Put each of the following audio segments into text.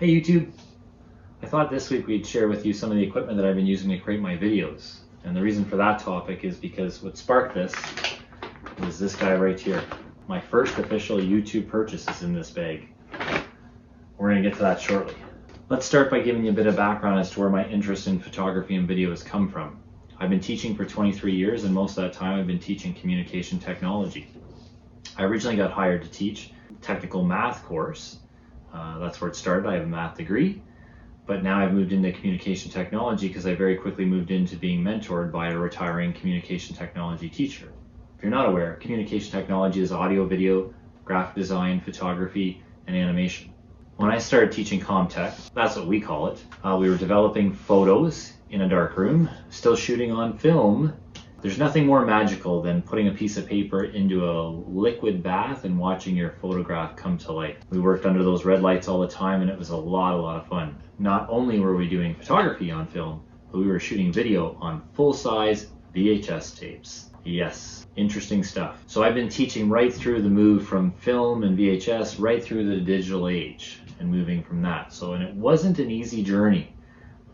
Hey YouTube! I thought this week we'd share with you some of the equipment that I've been using to create my videos. And the reason for that topic is because what sparked this was this guy right here. My first official YouTube purchase is in this bag. We're going to get to that shortly. Let's start by giving you a bit of background as to where my interest in photography and video has come from. I've been teaching for 23 years, and most of that time I've been teaching communication technology. I originally got hired to teach a technical math course. That's where it started. I have a math degree, but now I've moved into communication technology because I very quickly moved into being mentored by a retiring communication technology teacher. If you're not aware, communication technology is audio, video, graphic design, photography, and animation. When I started teaching ComTech, that's what we call it, we were developing photos in a dark room, still shooting on film. There's nothing more magical than putting a piece of paper into a liquid bath and watching your photograph come to life. We worked under those red lights all the time, and it was a lot of fun. Not only were we doing photography on film, but we were shooting video on full-size VHS tapes. Yes, interesting stuff. So I've been teaching right through the move from film and VHS right through the digital age and moving from that. And it wasn't an easy journey.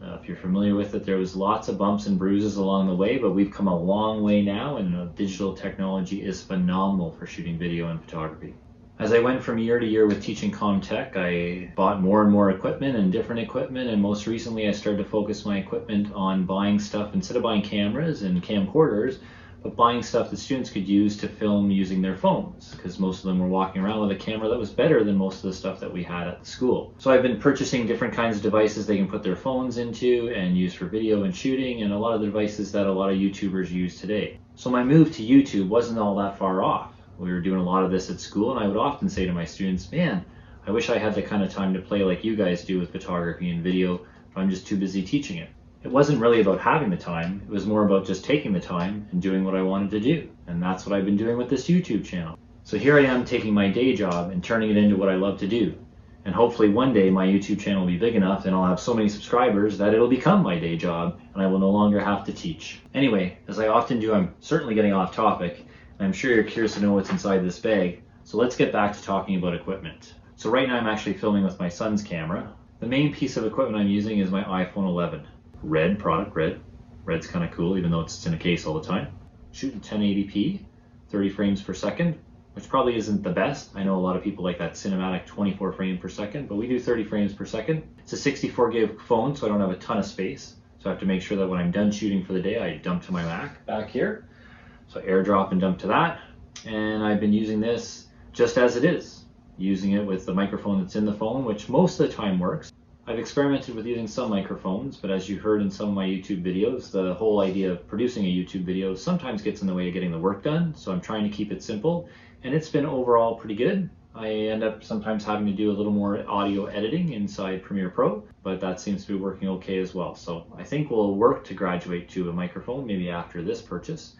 If you're familiar with it, there was lots of bumps and bruises along the way, but we've come a long way now, and digital technology is phenomenal for shooting video and photography. As I went from year to year with teaching ComTech, I bought more and more equipment and different equipment, and most recently I started to focus my equipment on buying stuff, instead of buying cameras and camcorders, but buying stuff that students could use to film using their phones, because most of them were walking around with a camera that was better than most of the stuff that we had at the school. So I've been purchasing different kinds of devices they can put their phones into and use for video and shooting, and a lot of the devices that a lot of YouTubers use today. So my move to YouTube wasn't all that far off. We were doing a lot of this at school, and I would often say to my students, man, I wish I had the kind of time to play like you guys do with photography and video, but I'm just too busy teaching it. It wasn't really about having the time, it was more about just taking the time and doing what I wanted to do. And that's what I've been doing with this YouTube channel. So here I am taking my day job and turning it into what I love to do. And hopefully one day my YouTube channel will be big enough and I'll have so many subscribers that it'll become my day job and I will no longer have to teach. Anyway, as I often do, I'm certainly getting off topic, and I'm sure you're curious to know what's inside this bag. So let's get back to talking about equipment. So right now I'm actually filming with my son's camera. The main piece of equipment I'm using is my iPhone 11. Red product, red. Red's kind of cool, even though it's in a case all the time. Shooting 1080p, 30 frames per second, which probably isn't the best. I know a lot of people like that cinematic 24 frames per second, but we do 30 frames per second. It's a 64 gig phone, so I don't have a ton of space. So I have to make sure that when I'm done shooting for the day, I dump to my Mac back here. So airdrop and dump to that. And I've been using this just as it is, using it with the microphone that's in the phone, which most of the time works. I've experimented with using some microphones, but as you heard in some of my YouTube videos, the whole idea of producing a YouTube video sometimes gets in the way of getting the work done, so I'm trying to keep it simple, and it's been overall pretty good. I end up sometimes having to do a little more audio editing inside Premiere Pro, but that seems to be working okay as well. So I think we'll work to graduate to a microphone, maybe after this purchase,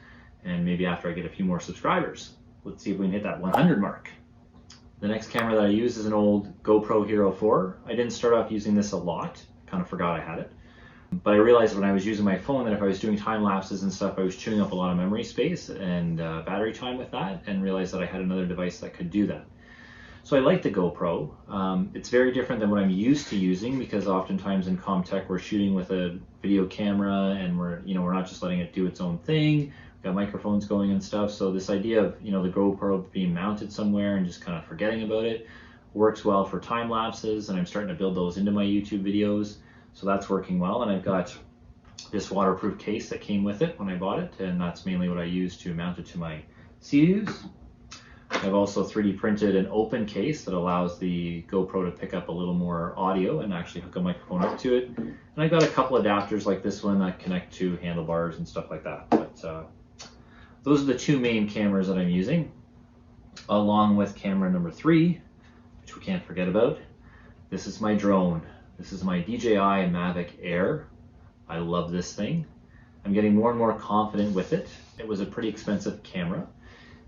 and maybe after I get a few more subscribers. Let's see if we can hit that 100 mark. The next camera that I use is an old GoPro Hero 4. I didn't start off using this a lot, kind of forgot I had it. But I realized when I was using my phone that if I was doing time lapses and stuff, I was chewing up a lot of memory space and battery time with that, and realized that I had another device that could do that. So I like the GoPro. It's very different than what I'm used to using, because oftentimes in ComTech we're shooting with a video camera and we're not just letting it do its own thing. Got microphones going and stuff, so this idea of the GoPro being mounted somewhere and just kind of forgetting about it works well for time lapses, and I'm starting to build those into my YouTube videos, so that's working well. And I've got this waterproof case that came with it when I bought it, and that's mainly what I use to mount it to my CDs. I've also 3D printed an open case that allows the GoPro to pick up a little more audio and actually hook a microphone up to it, and I've got a couple adapters like this one that connect to handlebars and stuff like that. But those are the two main cameras that I'm using, along with camera number 3, which we can't forget about. This is my drone. This is my DJI Mavic Air. I love this thing. I'm getting more and more confident with it. It was a pretty expensive camera,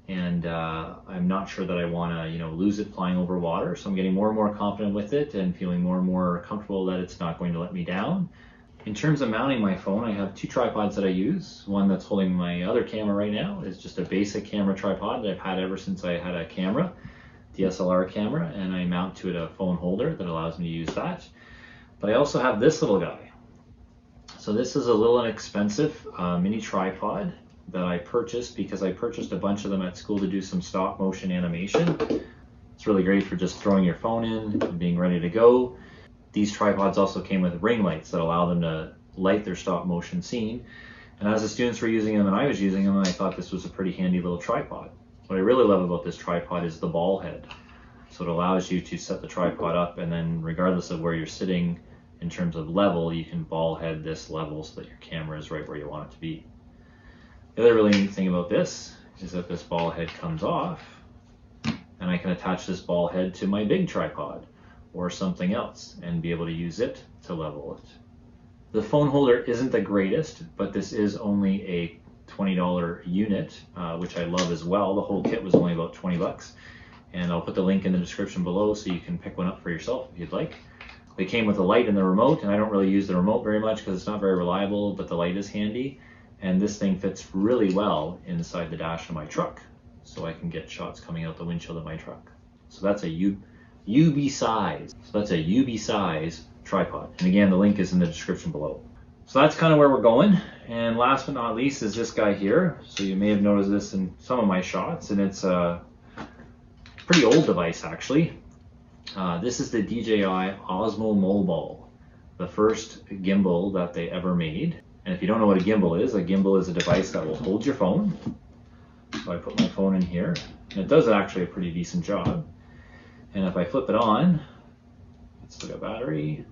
and I'm not sure that I want to lose it flying over water, so I'm getting more and more confident with it and feeling more and more comfortable that it's not going to let me down. In terms of mounting my phone, I have 2 tripods that I use. One that's holding my other camera right now is just a basic camera tripod that I've had ever since I had a camera. DSLR camera, and I mount to it a phone holder that allows me to use that. But I also have this little guy. So this is a little inexpensive mini tripod that I purchased because I purchased a bunch of them at school to do some stop motion animation. It's really great for just throwing your phone in and being ready to go. These tripods also came with ring lights that allow them to light their stop motion scene. And as the students were using them and I was using them, I thought this was a pretty handy little tripod. What I really love about this tripod is the ball head. So it allows you to set the tripod up, and then regardless of where you're sitting in terms of level, you can ball head this level so that your camera is right where you want it to be. The other really neat thing about this is that this ball head comes off, and I can attach this ball head to my big tripod or something else and be able to use it to level it. The phone holder isn't the greatest, but this is only a $20 unit, which I love as well. The whole kit was only about 20 bucks. And I'll put the link in the description below so you can pick one up for yourself if you'd like. They came with a light and the remote, and I don't really use the remote very much because it's not very reliable, but the light is handy. And this thing fits really well inside the dash of my truck, so I can get shots coming out the windshield of my truck. So that's a UB size. So that's a UB size tripod. And again, the link is in the description below. So that's kind of where we're going. And last but not least is this guy here. So you may have noticed this in some of my shots, and it's a pretty old device actually. This is the DJI Osmo Mobile, the first gimbal that they ever made. And if you don't know what a gimbal is a device that will hold your phone. So I put my phone in here, and it does actually a pretty decent job. And if I flip it on, let's look at battery,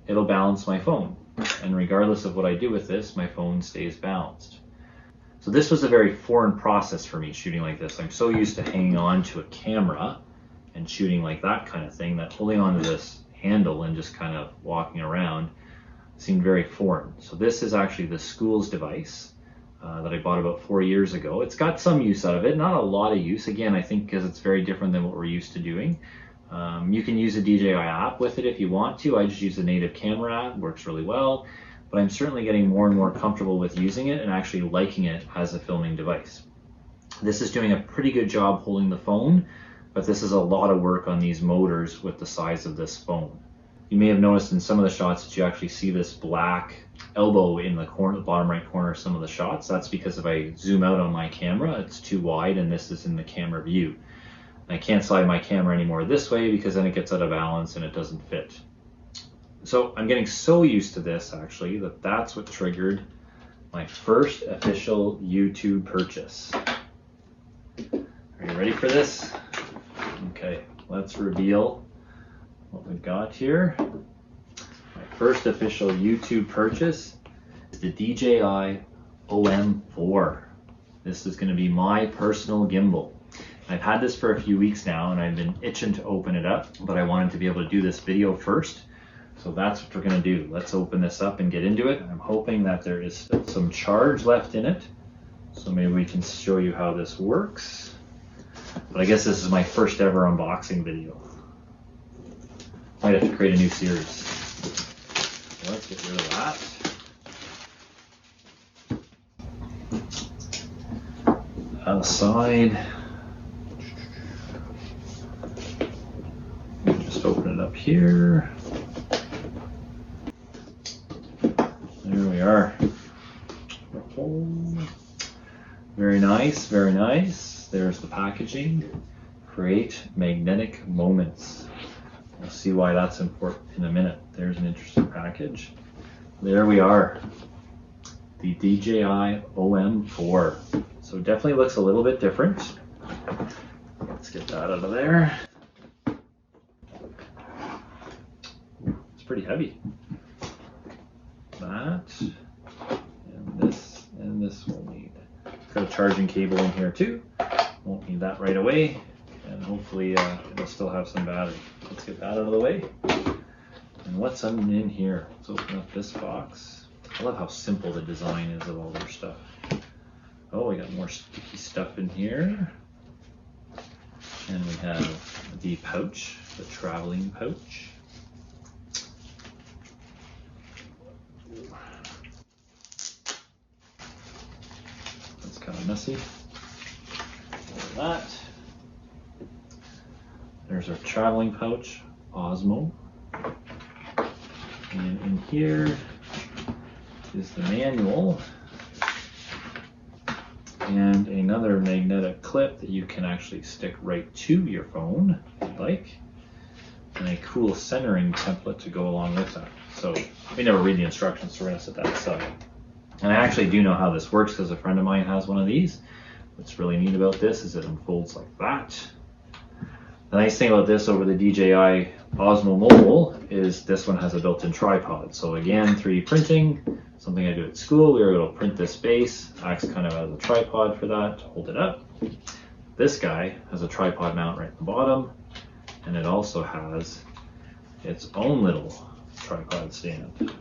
it'll balance my phone. And regardless of what I do with this, my phone stays balanced. So this was a very foreign process for me shooting like this. I'm so used to hanging on to a camera and shooting like that kind of thing that holding onto this handle and just kind of walking around seemed very foreign. So this is actually the school's device that I bought about 4 years ago. It's got some use out of it, not a lot of use. Again, I think because it's very different than what we're used to doing. You can use a DJI app with it if you want to. I just use the native camera app, works really well. But I'm certainly getting more and more comfortable with using it and actually liking it as a filming device. This is doing a pretty good job holding the phone, but this is a lot of work on these motors with the size of this phone. You may have noticed in some of the shots that you actually see this black elbow in the corner, the bottom right corner of some of the shots. That's because if I zoom out on my camera, it's too wide and this is in the camera view. I can't slide my camera anymore this way because then it gets out of balance and it doesn't fit. So I'm getting so used to this actually that that's what triggered my first official YouTube purchase. Are you ready for this? Okay, let's reveal what we've got here. My first official YouTube purchase is the DJI OM4. This is going to be my personal gimbal. I've had this for a few weeks now and I've been itching to open it up, but I wanted to be able to do this video first. So that's what we're going to do. Let's open this up and get into it. I'm hoping that there is still some charge left in it. So maybe we can show you how this works. But I guess this is my first ever unboxing video. Might have to create a new series. So let's get rid of that. Outside. Just open it up here. There we are. Very nice, very nice. There's the packaging. Create magnetic moments. We'll see why that's important in a minute. There's an interesting package. There we are. The DJI OM4. So it definitely looks a little bit different. Let's get that out of there. It's pretty heavy. That and this we'll need. It's got a charging cable in here too. Won't need that right away, and hopefully it'll still have some battery. Let's get that out of the way. And what's in here? Let's open up this box. I love how simple the design is of all their stuff. Oh, we got more sticky stuff in here. And we have the pouch, the traveling pouch. That's kind of messy. That. There's our traveling pouch, Osmo. And in here is the manual and another magnetic clip that you can actually stick right to your phone if you'd like, and a cool centering template to go along with that. So we never read the instructions, so we're going to set that aside. And I actually do know how this works because a friend of mine has one of these. What's really neat about this is it unfolds like that. The nice thing about this over the DJI Osmo Mobile is this one has a built-in tripod. So again, 3D printing, something I do at school. We were able to print this base, acts kind of as a tripod for that to hold it up. This guy has a tripod mount right at the bottom, and it also has its own little tripod stand.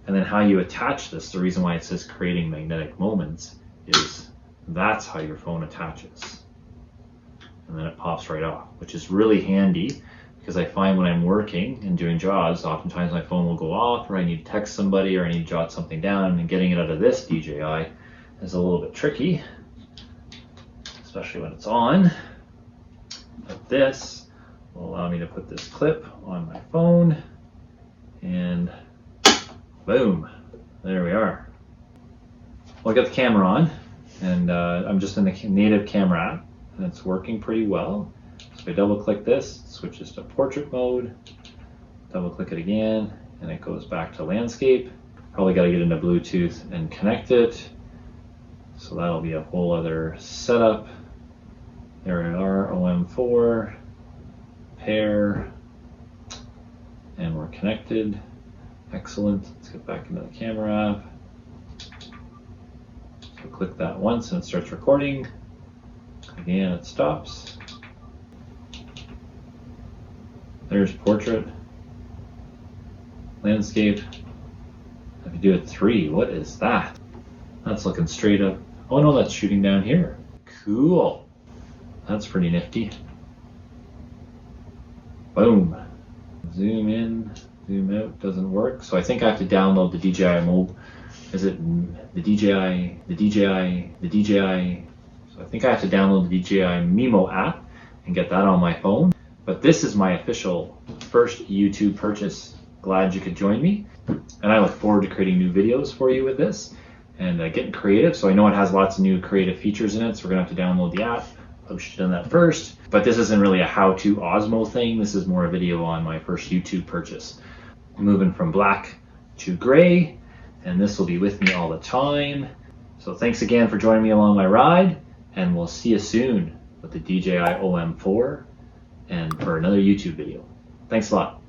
And then how you attach this, the reason why it says creating magnetic moments, is that's how your phone attaches. And then it pops right off, which is really handy because I find when I'm working and doing jobs, oftentimes my phone will go off, or I need to text somebody, or I need to jot something down, and getting it out of this DJI is a little bit tricky, especially when it's on. But this will allow me to put this clip on my phone, and boom, there we are. Well, I got the camera on, and I'm just in the native camera app, and it's working pretty well. So if I double click this, it switches to portrait mode, double click it again, and it goes back to landscape. Probably got to get into Bluetooth and connect it. So that'll be a whole other setup. There we are, OM4, pair, and we're connected. Excellent. Let's get back into the camera app. So click that once and it starts recording. Again, it stops. There's portrait, landscape. If you do it 3, what is that? That's looking straight up. Oh no, that's shooting down here. Cool. That's pretty nifty. Boom. Zoom in, zoom out, doesn't work. So I think I have to download the DJI Mobile. Is it the DJI? So I think I have to download the DJI Mimo app and get that on my phone. But this is my official first YouTube purchase. Glad you could join me. And I look forward to creating new videos for you with this and getting creative. So I know it has lots of new creative features in it, so we're gonna have to download the app. I should have done that first. But this isn't really a how-to Osmo thing. This is more a video on my first YouTube purchase. Moving from black to gray, and this will be with me all the time. So thanks again for joining me along my ride, and we'll see you soon with the DJI OM4 and for another YouTube video. Thanks a lot.